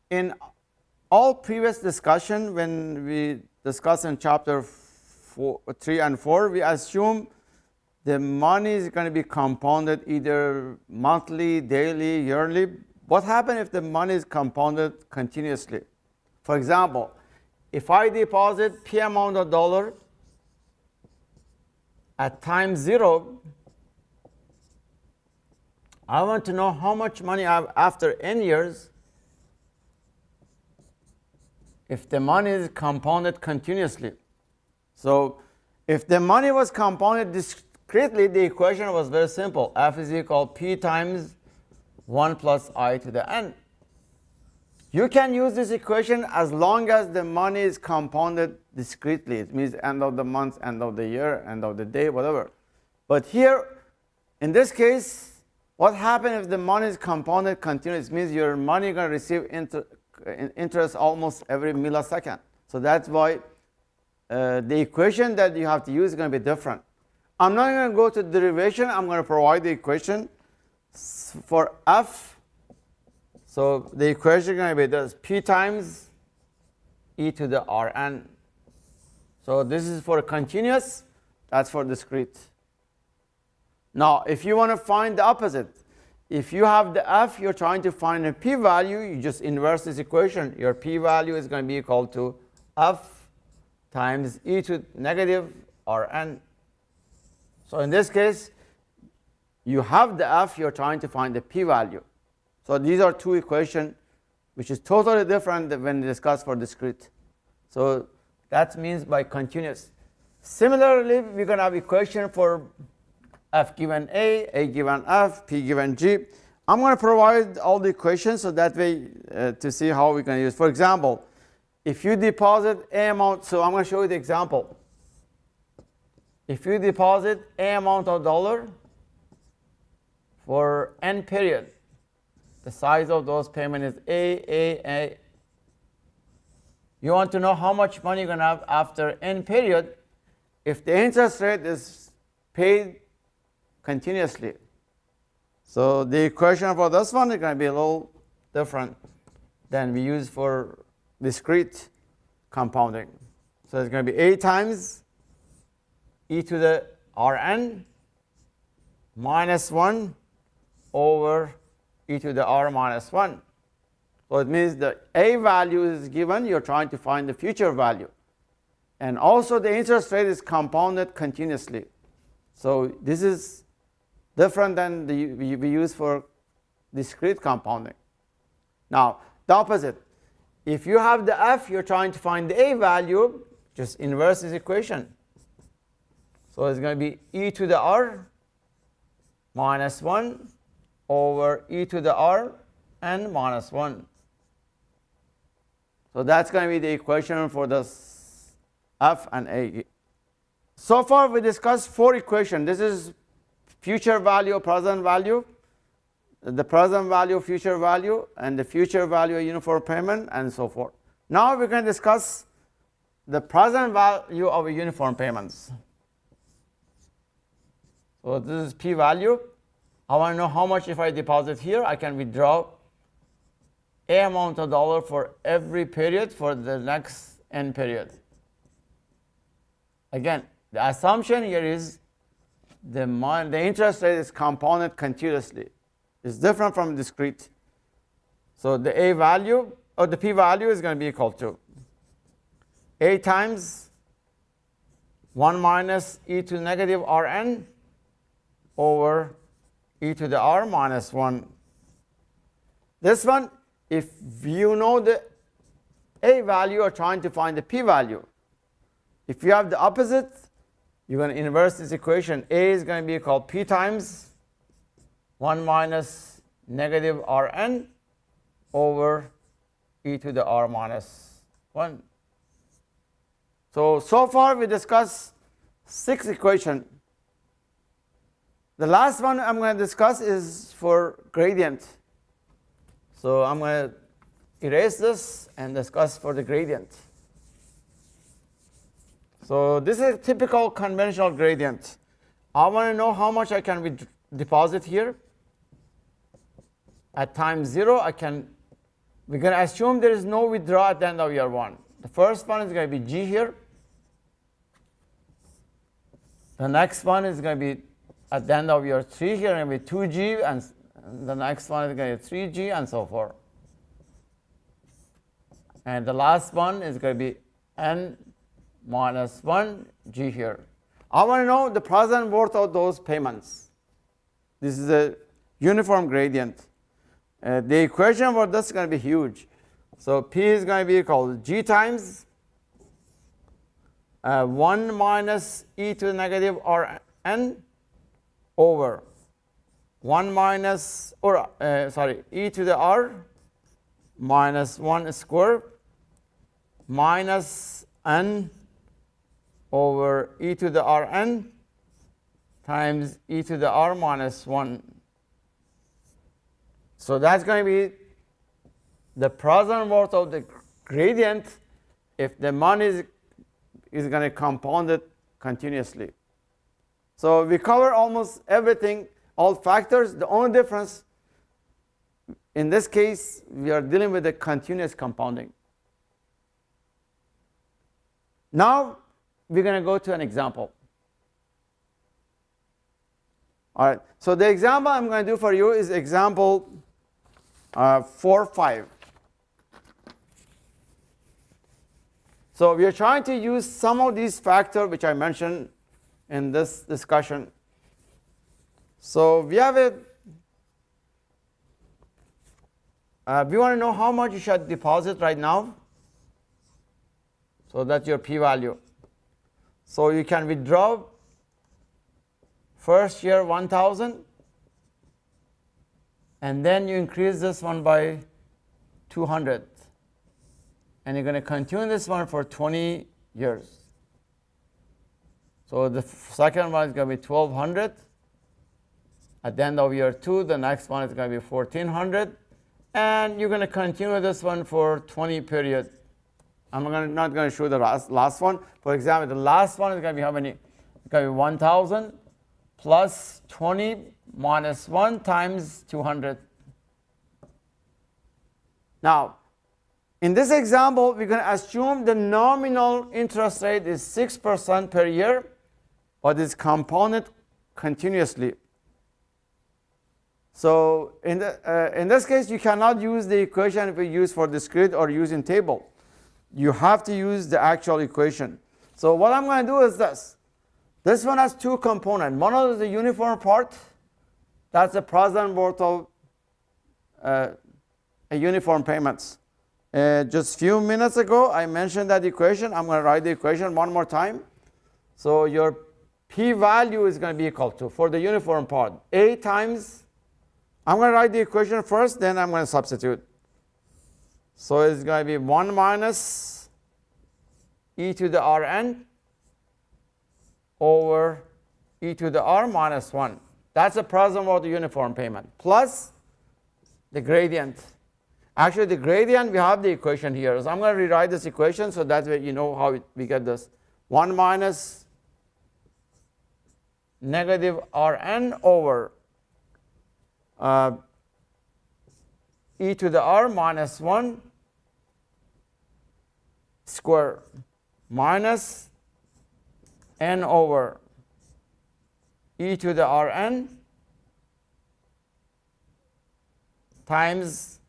in all previous discussion, when we discuss in chapter 3 and 4, we assume the money is going to be compounded either monthly, daily, yearly. What happens if the money is compounded continuously? For example, if I deposit P amount of dollar at time 0, I want to know how much money I have after n years if the money is compounded continuously. So if the money was compounded discretely, the equation was very simple. F is equal to P times 1 plus I to the n. You can use this equation as long as the money is compounded discretely. It means end of the month, end of the year, end of the day, whatever. But here, in this case, what happens if the money is compounded continuously? It means your money is going to receive interest almost every millisecond. So that's why the equation that you have to use is going to be different. I'm not going to go to derivation. I'm going to provide the equation for F. So the equation is going to be this: P times e to the Rn. So this is for continuous. That's for discrete. Now, if you want to find the opposite, if you have the F, you're trying to find a P value, you just inverse this equation. Your P value is going to be equal to F times e to negative Rn. So in this case, you have the F, you're trying to find the P value. So these are two equations, which is totally different when discussed for discrete. So that means by continuous. Similarly, we're going to have equation for F given A given F, P given G. I'm going to provide all the equations so that way to see how we can use. For example, if you deposit A amount, so I'm going to show you the example. If you deposit A amount of dollar for n period, the size of those payments is A. You want to know how much money you're going to have after n period if the interest rate is paid continuously. So the equation for this one is going to be a little different than we use for discrete compounding. So it's going to be A times e to the Rn minus 1 over e to the R minus 1. So it means the A value is given, you're trying to find the future value. And also the interest rate is compounded continuously. So this is different than we use for discrete compounding. Now, the opposite. If you have the F, you're trying to find the A value, just inverse this equation. So it's going to be e to the R minus 1 over e to the R n minus 1. So that's going to be the equation for this F and A. So far we discussed 4 equations. This is future value, present value, the present value, future value, and the future value of uniform payment, and so forth. Now we're going to discuss the present value of uniform payments. So this is P value. I want to know how much if I deposit here, I can withdraw A amount of dollar for every period for the next n period. Again, the assumption here is the interest rate is compounded continuously. It's different from discrete. So the A value or the P value is going to be equal to A times 1 minus e to negative Rn over e to the R minus 1. This one, if you know the A value, or trying to find the P value. If you have the opposite, you're going to inverse this equation. A is going to be equal to P times 1 minus negative Rn over e to the R minus 1. So far we discussed 6 equations. The last one I'm going to discuss is for gradient. So I'm going to erase this and discuss for the gradient. So this is a typical conventional gradient. I want to know how much I can deposit here. At time 0, I can we're going to assume there is no withdrawal at the end of year 1. The first one is going to be G here. The next one is going to be at the end of year 3 here, going to be 2G, and the next one is going to be 3G, and so forth. And the last one is going to be N minus 1G here. I want to know the present worth of those payments. This is a uniform gradient. The equation for this is going to be huge. So P is going to be equal to G times 1 minus e to the negative Rn over 1 minus, e to the R minus 1 square minus n over e to the Rn times e to the R minus 1. So that's going to be the present worth of the gradient if the money is going to compound it continuously. So we cover almost everything, all factors. The only difference in this case, we are dealing with the continuous compounding. Now we're going to go to an example. All right. So the example I'm going to do for you is example 4.5. So we are trying to use some of these factors which I mentioned in this discussion. So we have we want to know how much you should deposit right now. So that's your p-value. So you can withdraw first year 1,000, and then you increase this one by 200. And you're going to continue this one for 20 years. So the second one is going to be 1,200. At the end of year 2, the next one is going to be 1,400. And you're going to continue this one for 20 periods. I'm not going to show the last one. For example, the last one is going to be how many? It's going to be 1,000 plus 20 minus 1 times 200. Now, in this example, we're going to assume the nominal interest rate is 6% per year, but it's compounded continuously. So in this case, you cannot use the equation we use for discrete or using table. You have to use the actual equation. So what I'm going to do is this. This one has two components. One is the uniform part. That's the present worth of a uniform payments. Just a few minutes ago, I mentioned that equation. I'm going to write the equation one more time. So your p-value is going to be equal to, for the uniform part, A times, I'm going to write the equation first, then I'm going to substitute. So it's going to be 1 minus e to the Rn over e to the R minus 1. That's the present worth of the uniform payment, plus the gradient. Actually, the gradient, we have the equation here. So I'm going to rewrite this equation so that way you know how we get this. 1 minus negative Rn over e to the R minus 1 square minus n over e to the Rn times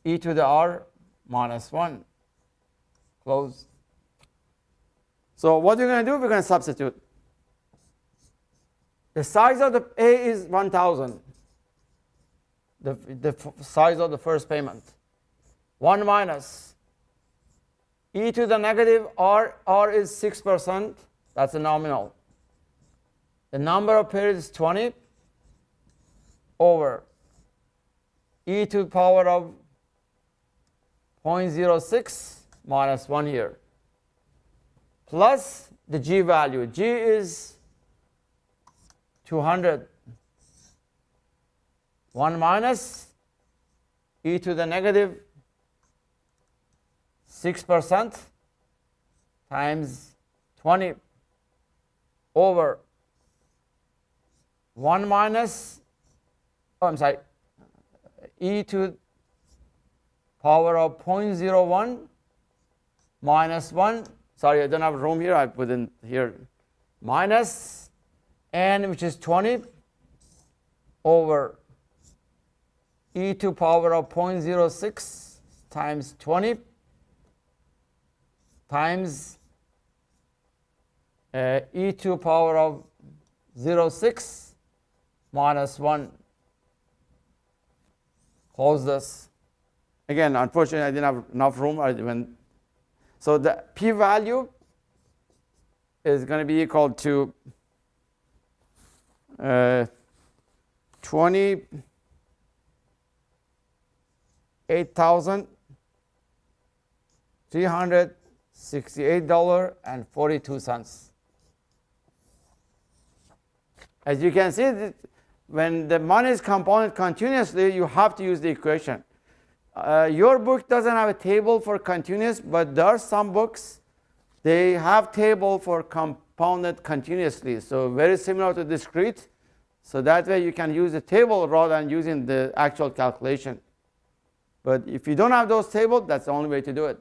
e to the R minus 1. Close. So what we're going to do, we're going to substitute. The size of the A is 1,000. The size of the first payment. 1 minus e to the negative R is 6%. That's a nominal. The number of periods is 20 over e to the power of 0.06 minus 1 year, plus the G value. G is 200. 1 minus e to the negative 6% times 20 over 1 minus, e to power of 0.01 minus 1. Sorry, I don't have room here. I put in here. Minus n, which is 20, over e to power of 0.06 times 20 times e to power of 0.6 minus 1. Close this. Again, unfortunately, I didn't have enough room. So the p-value is going to be equal to 28,368.42. As you can see, when the money is compounded continuously, you have to use the equation. Your book doesn't have a table for continuous, but there are some books, they have table for compounded continuously. So very similar to discrete. So that way you can use the table rather than using the actual calculation. But if you don't have those tables, that's the only way to do it.